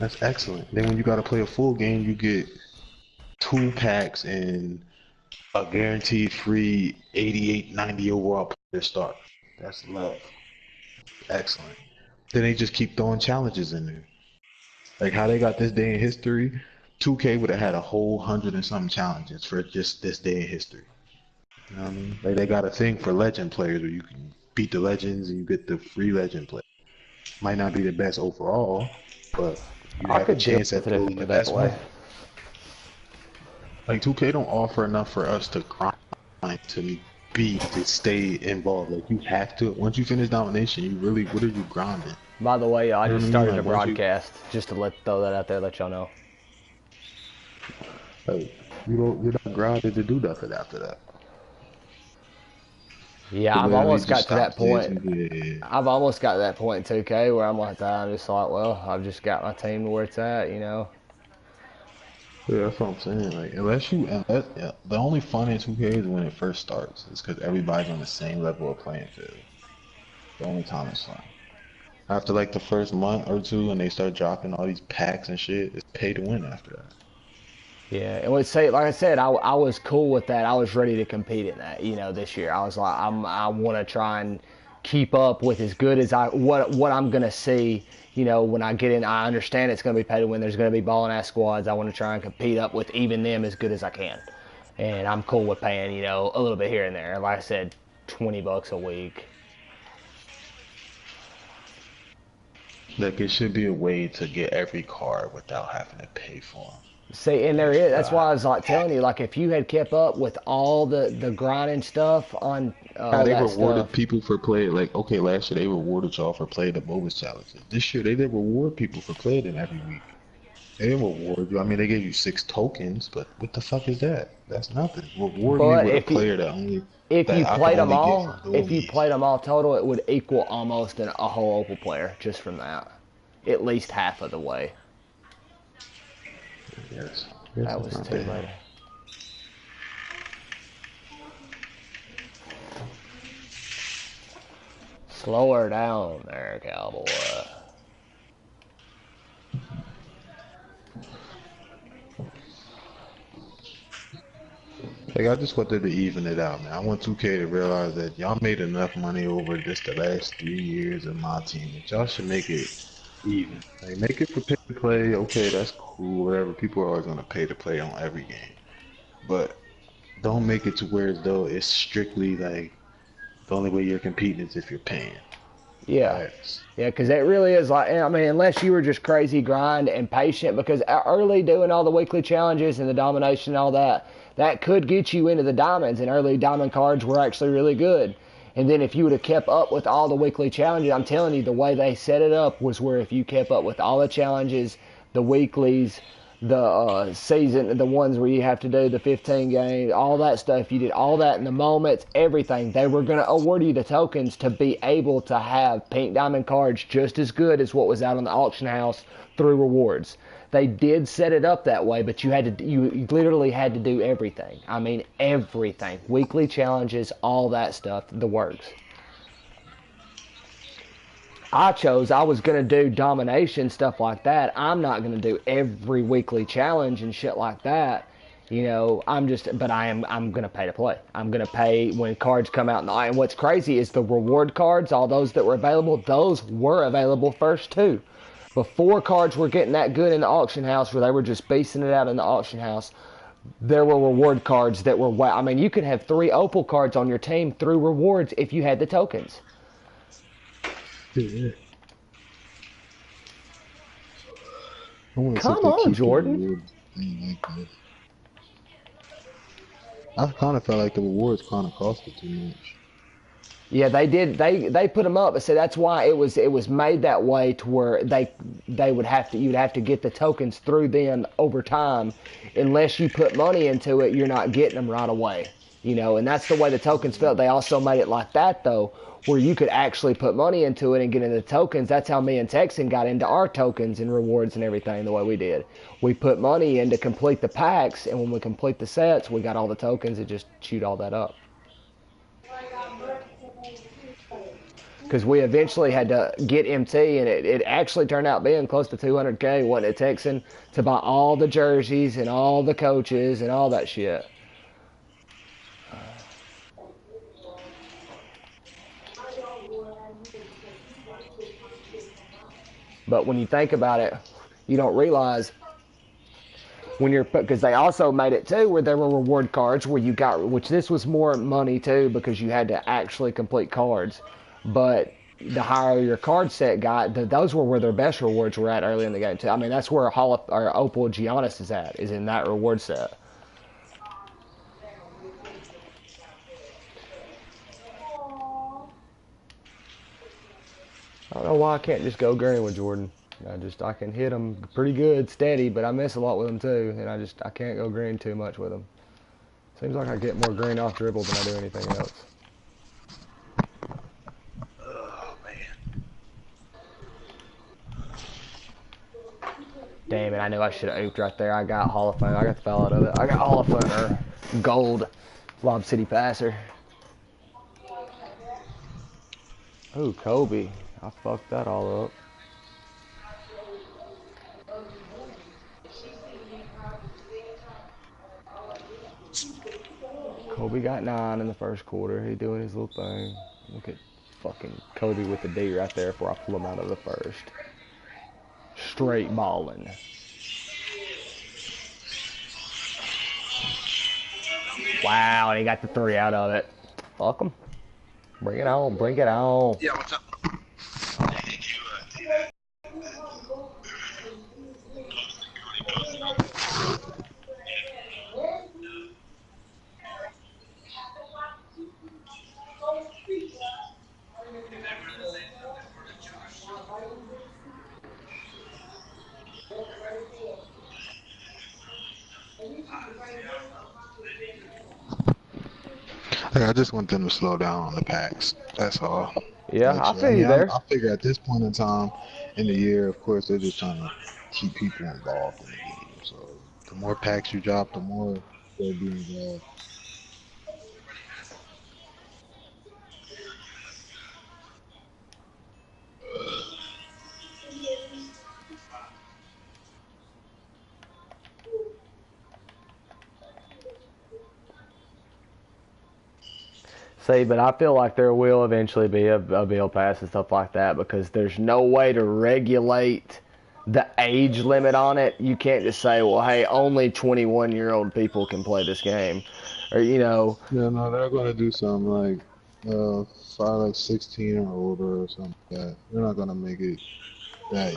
That's excellent. Then when you got to play a full game, you get two packs and a guaranteed free 88, 90 overall player start. That's love. Excellent. Then they just keep throwing challenges in there. Like how they got this day in history, 2K would have had a whole hundred and something challenges for just this day in history. You know what I mean? Like they got a thing for legend players where you can beat the legends and you get the free legend play. Might not be the best overall, but you I have a could deal chance with at it if building it the was that best way. one. Like 2K don't offer enough for us to grind to to stay involved. Like you have to once you finish domination, you really what are you grinding? By the way, I You know just what I mean? started a Like once you broadcast just to throw that out there, let y'all know. like you're not grinding to do nothing after that. Yeah, You I've literally almost just got to stop that playing point. 2K. I've almost got to that point in 2K where I'm like that. I'm just like, well, I've just got my team to where it's at, you know. Yeah, that's what I'm saying. Like unless yeah, the only fun in 2K is when it first starts. It's because everybody's on the same level of playing field. The only time it's fun. After like the first month or two, and they start dropping all these packs and shit, it's pay to win after that. Yeah, and let's say, like I said, I was cool with that. I was ready to compete in that, you know, this year. I was like, I want to try and keep up with as good as what I'm gonna see. You know, when I get in, I understand it's gonna be pay to win. There's gonna be balling ass squads. I want to try and compete up with even them as good as I can, and I'm cool with paying, you know, a little bit here and there. Like I said, $20 a week. Like it should be a way to get every card without having to pay for them. See, and there Like you is. That's gotta why I have was like a telling you, pack. like if you had kept up with all the grinding stuff on Now all they that rewarded stuff. people for playing. Like okay, last year they rewarded y'all for playing the bonus challenges. This year they didn't reward people for playing them every week. They didn't reward you. I mean, they gave you 6 tokens, but what the fuck is that? That's nothing. Reward me But with a player if you that I can played them only get from all, doing if you these. played them all total, it would equal almost a whole Opal player just from that, at least half of the way. Yes, yes, That that's was not too bad. late. Slow her down there, cowboy. Like I just wanted to even it out, man. I want 2K to realize that y'all made enough money over just the last 3 years of my team that y'all should make it even. Like make it for pay to play. Okay, that's cool. Whatever. People are always gonna pay to play on every game, but don't make it to where as though it's strictly like the only way you're competing is if you're paying. Yeah. That's Yeah, because it really is like, I mean, unless you were just crazy grind and patient, because early doing all the weekly challenges and the domination and all that, that could get you into the diamonds, and early diamond cards were actually really good. And then if you would have kept up with all the weekly challenges, I'm telling you, the way they set it up was where if you kept up with all the challenges, the weeklies, the season, the ones where you have to do the 15 games, all that stuff. You did all that in the moments, everything. They were going to award you the tokens to be able to have pink diamond cards just as good as what was out on the auction house through rewards. They did set it up that way, but you literally had to do everything. I mean everything. Weekly challenges, all that stuff, the works. I was going to do domination, stuff like that. I'm not going to do every weekly challenge and shit like that. You know, I'm going to pay to play. I'm going to pay when cards come out. And what's crazy is the reward cards, all those that were available, those were available first too. Before cards were getting that good in the auction house where they were just beasting it out in the auction house, there were reward cards that were, I mean, you could have 3 Opal cards on your team through rewards if you had the tokens. yeah. I want to see if Come they on, keep the Jordan. rewards thing like that. I kind of felt like the rewards kind of costed too much. Yeah, they did. They put them up, but so that's why it was made that way to where they would have to you'd have to get the tokens through them over time. Unless you put money into it, you're not getting them right away. You know, and that's the way the tokens felt. They also made it like that though, where you could actually put money into it and get into the tokens. That's how me and Texan got into our tokens and rewards and everything the way we did. We put money in to complete the packs, and when we complete the sets, we got all the tokens and just shoot all that up. because we eventually had to get MT, and it actually turned out being close to 200K, wasn't it, Texan, to buy all the jerseys and all the coaches and all that shit. But when you think about it, you don't realize when you're because they also made it too where there were reward cards where you got, which this was more money too because you had to actually complete cards, but the higher your card set got, those were where their best rewards were at early in the game too. I mean, that's where Hall of, or Opal Giannis is at, is in that reward set. I don't know why I can't just go green with Jordan. I can hit them pretty good, steady, but I miss a lot with them too, and I can't go green too much with them. Seems like I get more green off dribble than I do anything else. Oh man. Damn it, I knew I should have ooped right there. I got Hall of Fame. I got the foul out of it. I got Hall of Famer. Gold. Lob City passer. Oh, Kobe. I fucked that all up. Kobe got 9 in the first quarter. He doing his little thing. Look at fucking Kobe with the D right there before I pull him out of the first. Straight balling. Wow, and he got the 3 out of it. Fuck him. Bring it on. Bring it on. Yeah, what's up? I just want them to slow down on the packs. That's all. Yeah, I Actually, feel you there. I figure at this point in time in the year, of course, they're just trying to keep people involved in the game. So the more packs you drop, the more they'll be involved. See, but I feel like there will eventually be a bill pass and stuff like that because there's no way to regulate the age limit on it. You can't just say, well, hey, only 21-year-old people can play this game. Or, you know. Yeah, no, they're going to do something like probably like 16 or older or something like that. They're not going to make it that,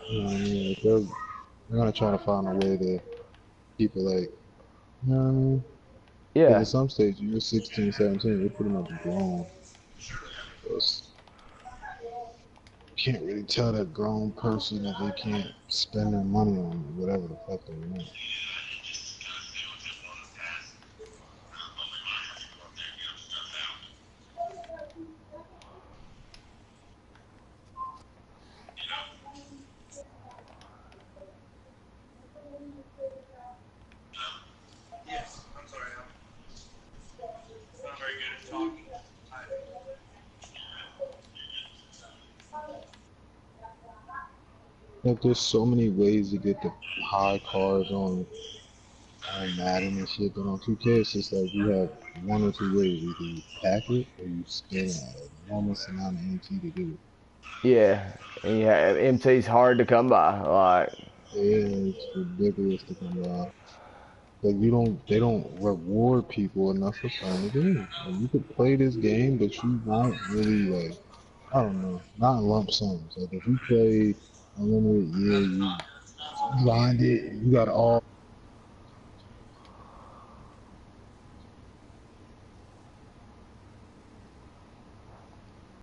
you know what I mean? Like they're going to try to find a way to keep it like, you know what I mean? Because Yeah. at some stage, you're 16, 17, you're pretty much grown. You can't really tell that grown person that they can't spend their money on whatever the fuck they want. Like, there's so many ways to get the high cards on Madden and shit, but on 2K, it's just like you have one or two ways. Either you pack it or you spin it at an enormous amount of MT to do it. Yeah. And yeah, MT's hard to come by. Like, Yeah, it's ridiculous to come by. Like they don't reward people enough for playing the game. Like, you could play this game, but you won't really like, I don't know, not in lump sums. Like if you play unlimited year, you grind it, you got all